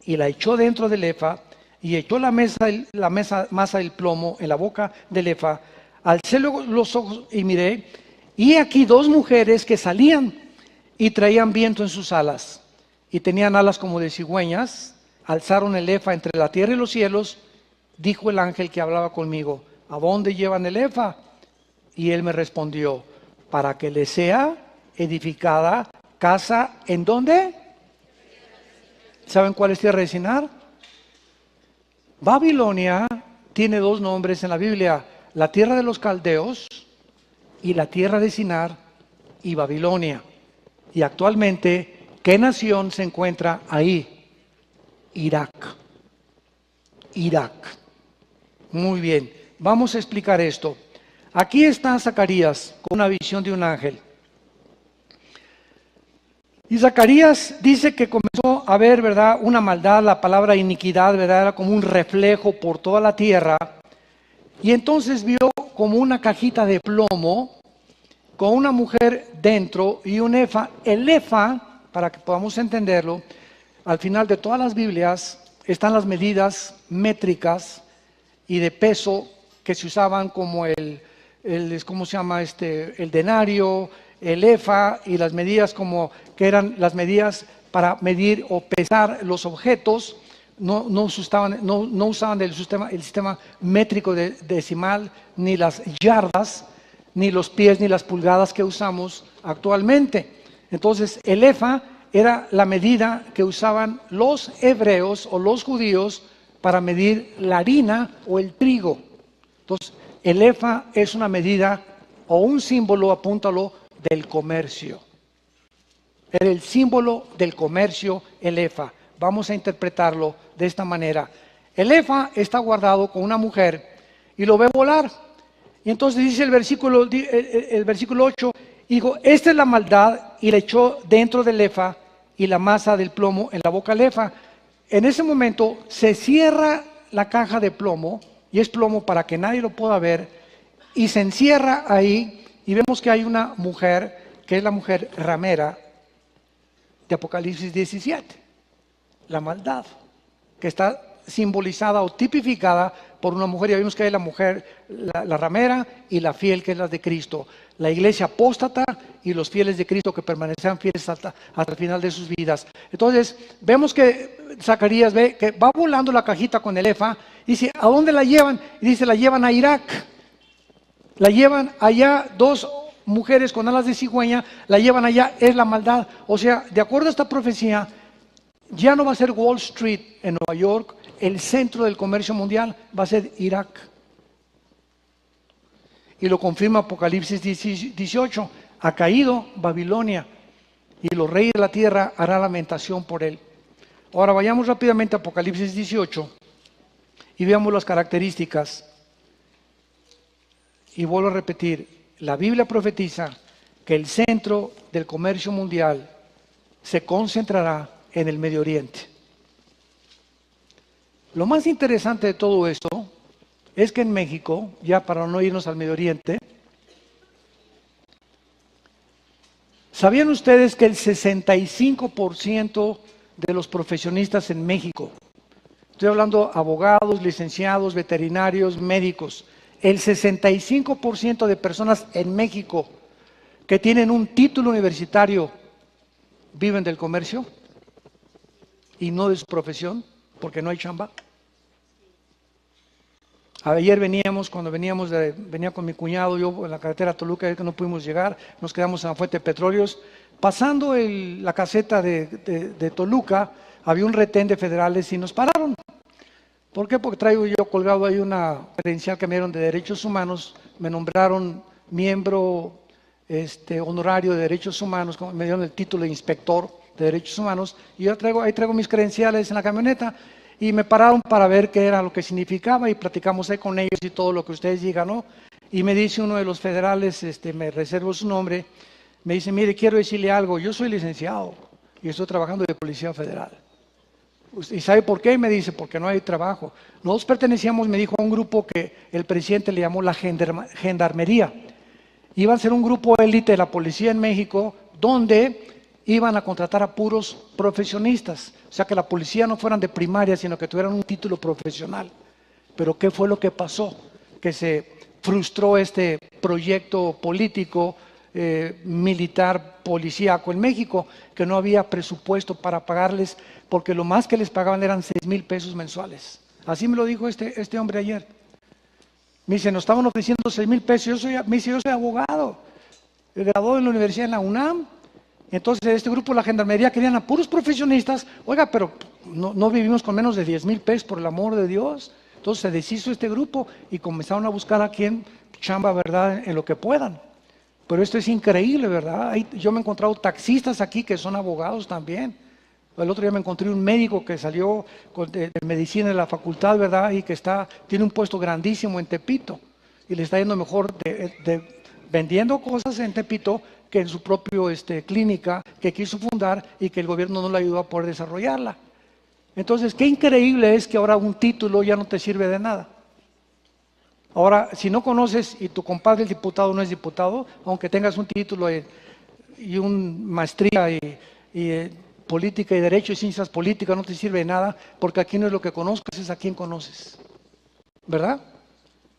y la echó dentro del efa, y echó masa del plomo en la boca del efa. Alcé luego los ojos y miré, y aquí dos mujeres que salían y traían viento en sus alas, y tenían alas como de cigüeñas. Alzaron el efa entre la tierra y los cielos. Dijo el ángel que hablaba conmigo: ¿a dónde llevan el efa? Y él me respondió: para que le sea edificada casa. ¿En dónde? ¿Saben cuál es tierra de Sinar? Babilonia tiene dos nombres en la Biblia: la tierra de los caldeos y la tierra de Sinar y Babilonia. Y actualmente, ¿qué nación se encuentra ahí? Irak. Irak. Muy bien, vamos a explicar esto. Aquí está Zacarías con una visión de un ángel. Y Zacarías dice que comenzó a ver, ¿verdad?, una maldad. La palabra iniquidad, ¿verdad?, era como un reflejo por toda la tierra. Y entonces vio como una cajita de plomo con una mujer dentro y un efa. El efa, para que podamos entenderlo, al final de todas las Biblias están las medidas métricas y de peso que se usaban, como ¿cómo se llama? El denario, el efa, y las medidas como que eran las medidas para medir o pesar los objetos. No usaban el sistema métrico decimal, ni las yardas, ni los pies, ni las pulgadas que usamos actualmente. Entonces el efa era la medida que usaban los hebreos o los judíos para medir la harina o el trigo. Entonces, el efa es una medida o un símbolo, apúntalo, del comercio. Era el símbolo del comercio, el efa. Vamos a interpretarlo de esta manera. El efa está guardado con una mujer y lo ve volar. Y entonces dice el versículo 8, dijo: esta es la maldad, y le echó dentro del efa y la masa del plomo en la boca del efa. En ese momento se cierra la caja de plomo, y es plomo para que nadie lo pueda ver, y se encierra ahí, y vemos que hay una mujer, que es la mujer ramera de Apocalipsis 17, la maldad, que está simbolizada o tipificada por una mujer. Ya vimos que hay la mujer, la ramera, y la fiel, que es la de Cristo, la iglesia apóstata y los fieles de Cristo que permanecerán fieles hasta el final de sus vidas. Entonces vemos que Zacarías ve que va volando la cajita con el efa, y dice: ¿a dónde la llevan? Y dice: la llevan a Irak, la llevan allá. Dos mujeres con alas de cigüeña la llevan allá. Es la maldad. O sea, de acuerdo a esta profecía, ya no va a ser Wall Street en Nueva York, el centro del comercio mundial va a ser Irak. Y lo confirma Apocalipsis 18, ha caído Babilonia, y los reyes de la tierra harán lamentación por él. Ahora vayamos rápidamente a Apocalipsis 18 y veamos las características. Y vuelvo a repetir, la Biblia profetiza que el centro del comercio mundial se concentrará en el Medio Oriente. Lo más interesante de todo esto es que en México, ya para no irnos al Medio Oriente, ¿sabían ustedes que el 65% de los profesionistas en México, estoy hablando abogados, licenciados, veterinarios, médicos, el 65% de personas en México que tienen un título universitario viven del comercio y no de su profesión, porque no hay chamba? Ayer venía con mi cuñado, yo en la carretera Toluca, que no pudimos llegar, nos quedamos en la Fuente de Petróleos. Pasando la caseta de Toluca, había un retén de federales y nos pararon. ¿Por qué? Porque traigo yo colgado ahí una credencial que me dieron de Derechos Humanos, me nombraron miembro honorario de Derechos Humanos, me dieron el título de inspector de Derechos Humanos, y yo traigo mis credenciales en la camioneta. Y me pararon para ver qué era lo que significaba, y platicamos ahí con ellos y todo lo que ustedes digan, ¿no? Y me dice uno de los federales, me reservo su nombre, me dice: mire, quiero decirle algo, yo soy licenciado y estoy trabajando de policía federal. ¿Y sabe por qué? Me dice: porque no hay trabajo. Nosotros pertenecíamos, me dijo, a un grupo que el presidente le llamó la gendarmería. Iba a ser un grupo élite de la policía en México, donde iban a contratar a puros profesionistas, o sea que la policía no fueran de primaria, sino que tuvieran un título profesional. Pero ¿qué fue lo que pasó? Que se frustró este proyecto político, militar, policíaco en México, que no había presupuesto para pagarles, porque lo más que les pagaban eran 6,000 pesos mensuales. Así me lo dijo este hombre ayer. Me dice, nos estaban ofreciendo 6,000 pesos. Me dice, yo soy abogado, graduado en la universidad en la UNAM. Entonces este grupo, la gendarmería, querían a puros profesionistas. Oiga, pero no vivimos con menos de 10,000 pesos, por el amor de Dios. Entonces se deshizo este grupo y comenzaron a buscar a quien chamba, ¿verdad?, en lo que puedan. Pero esto es increíble, ¿verdad? Yo me he encontrado taxistas aquí que son abogados también. El otro día me encontré un médico que salió de medicina de la facultad, ¿verdad? Y que tiene un puesto grandísimo en Tepito. Y le está yendo mejor vendiendo cosas en Tepito que en su propia clínica que quiso fundar y que el gobierno no le ayudó a poder desarrollarla. Entonces, qué increíble es que ahora un título ya no te sirve de nada. Ahora, si no conoces y tu compadre el diputado no es diputado, aunque tengas un título y una maestría y política y derecho y ciencias políticas, no te sirve de nada, porque aquí no es lo que conozcas, es a quién conoces. ¿Verdad?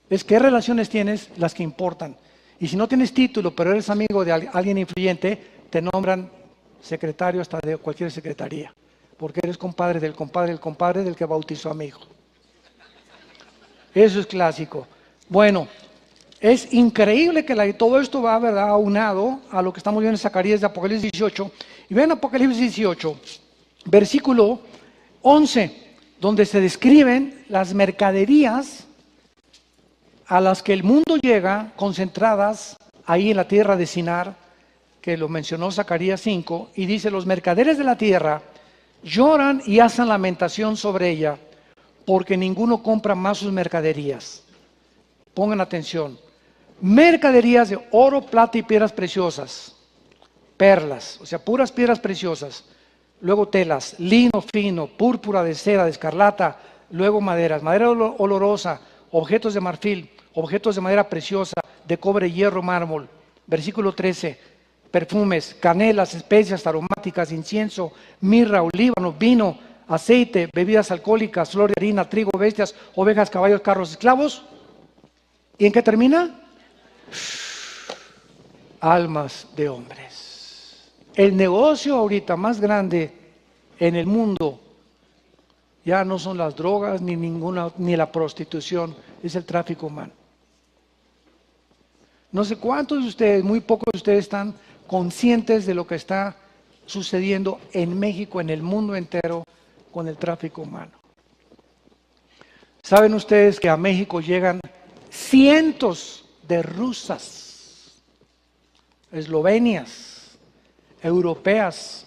Es qué relaciones tienes las que importan. Y si no tienes título, pero eres amigo de alguien influyente, te nombran secretario hasta de cualquier secretaría, porque eres compadre del que bautizó a mi hijo. Eso es clásico. Bueno, es increíble que todo esto va, ¿verdad?, aunado a lo que estamos viendo en Zacarías de Apocalipsis 18. Y vean Apocalipsis 18, versículo 11, donde se describen las mercaderías a las que el mundo llega, concentradas ahí en la tierra de Sinar, que lo mencionó Zacarías 5, y dice, los mercaderes de la tierra lloran y hacen lamentación sobre ella, porque ninguno compra más sus mercaderías. Pongan atención. Mercaderías de oro, plata y piedras preciosas, perlas, o sea, puras piedras preciosas, luego telas, lino fino, púrpura de seda, de escarlata, luego maderas, madera olorosa, objetos de marfil, objetos de madera preciosa, de cobre, hierro, mármol. Versículo 13, perfumes, canelas, especias aromáticas, incienso, mirra, olíbano, vino, aceite, bebidas alcohólicas, flor de harina, trigo, bestias, ovejas, caballos, carros, esclavos. ¿Y en qué termina? Almas de hombres. El negocio ahorita más grande en el mundo ya no son las drogas ni la prostitución, es el tráfico humano. No sé cuántos de ustedes, muy pocos de ustedes están conscientes de lo que está sucediendo en México, en el mundo entero, con el tráfico humano. ¿Saben ustedes que a México llegan cientos de rusas, eslovenias, europeas,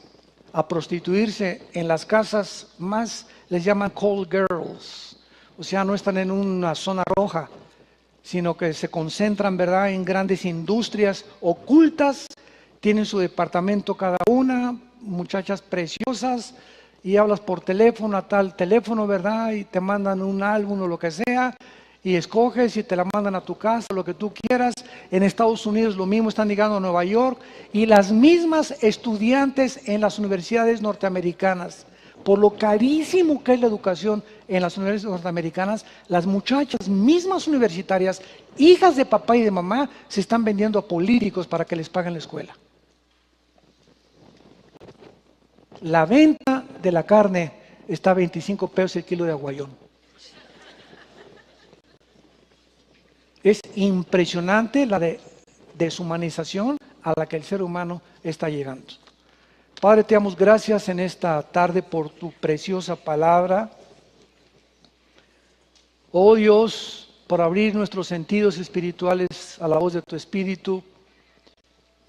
a prostituirse en las casas más, les llaman call girls, o sea, no están en una zona roja, sino que se concentran, ¿verdad?, en grandes industrias ocultas, tienen su departamento cada una, muchachas preciosas, y hablas por teléfono a tal teléfono, ¿verdad?, y te mandan un álbum o lo que sea, y escoges y te la mandan a tu casa, lo que tú quieras. En Estados Unidos lo mismo, están llegando a Nueva York, y las mismas estudiantes en las universidades norteamericanas, por lo carísimo que es la educación en las universidades norteamericanas, las muchachas mismas universitarias, hijas de papá y de mamá, se están vendiendo a políticos para que les paguen la escuela. La venta de la carne está a 25 pesos el kilo de aguayón. Es impresionante la deshumanización a la que el ser humano está llegando. Padre, te damos gracias en esta tarde por tu preciosa palabra. Oh Dios, por abrir nuestros sentidos espirituales a la voz de tu Espíritu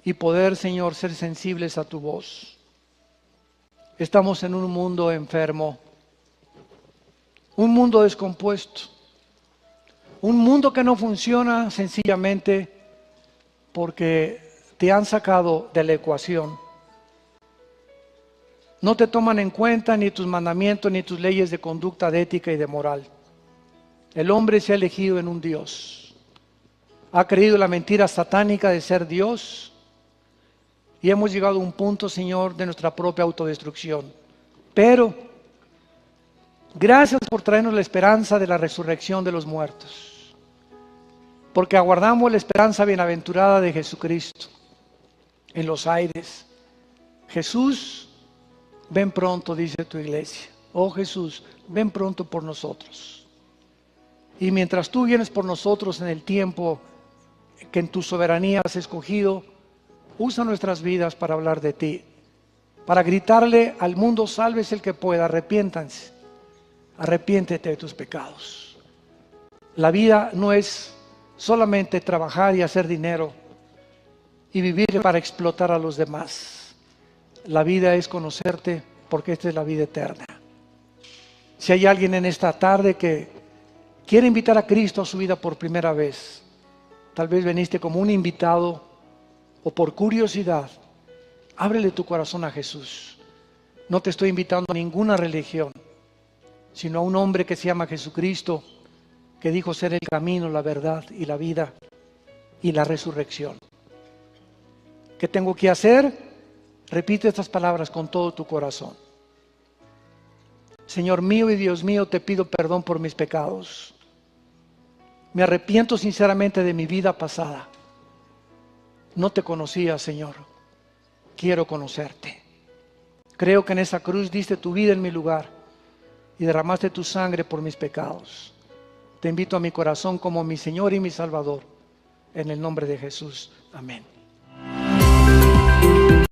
y poder, Señor, ser sensibles a tu voz. Estamos en un mundo enfermo, un mundo descompuesto, un mundo que no funciona sencillamente porque te han sacado de la ecuación. No te toman en cuenta ni tus mandamientos ni tus leyes de conducta, de ética y de moral. El hombre se ha elegido en un Dios. Ha creído la mentira satánica de ser Dios y hemos llegado a un punto, Señor, de nuestra propia autodestrucción. Pero gracias por traernos la esperanza de la resurrección de los muertos, porque aguardamos la esperanza bienaventurada de Jesucristo en los aires. Jesús, ven pronto, dice tu iglesia. Oh Jesús, ven pronto por nosotros. Y mientras tú vienes por nosotros en el tiempo que en tu soberanía has escogido, usa nuestras vidas para hablar de ti, para gritarle al mundo: sálvese el que pueda, arrepiéntanse, arrepiéntete de tus pecados. La vida no es solamente trabajar y hacer dinero y vivir para explotar a los demás. La vida es conocerte, porque esta es la vida eterna. Si hay alguien en esta tarde que quiere invitar a Cristo a su vida por primera vez, tal vez veniste como un invitado o por curiosidad, ábrele tu corazón a Jesús. No te estoy invitando a ninguna religión, sino a un hombre que se llama Jesucristo, que dijo ser el camino, la verdad y la vida y la resurrección. ¿Qué tengo que hacer? Repite estas palabras con todo tu corazón. Señor mío y Dios mío, te pido perdón por mis pecados. Me arrepiento sinceramente de mi vida pasada. No te conocía, Señor. Quiero conocerte. Creo que en esa cruz diste tu vida en mi lugar y derramaste tu sangre por mis pecados. Te invito a mi corazón como mi Señor y mi Salvador. En el nombre de Jesús. Amén.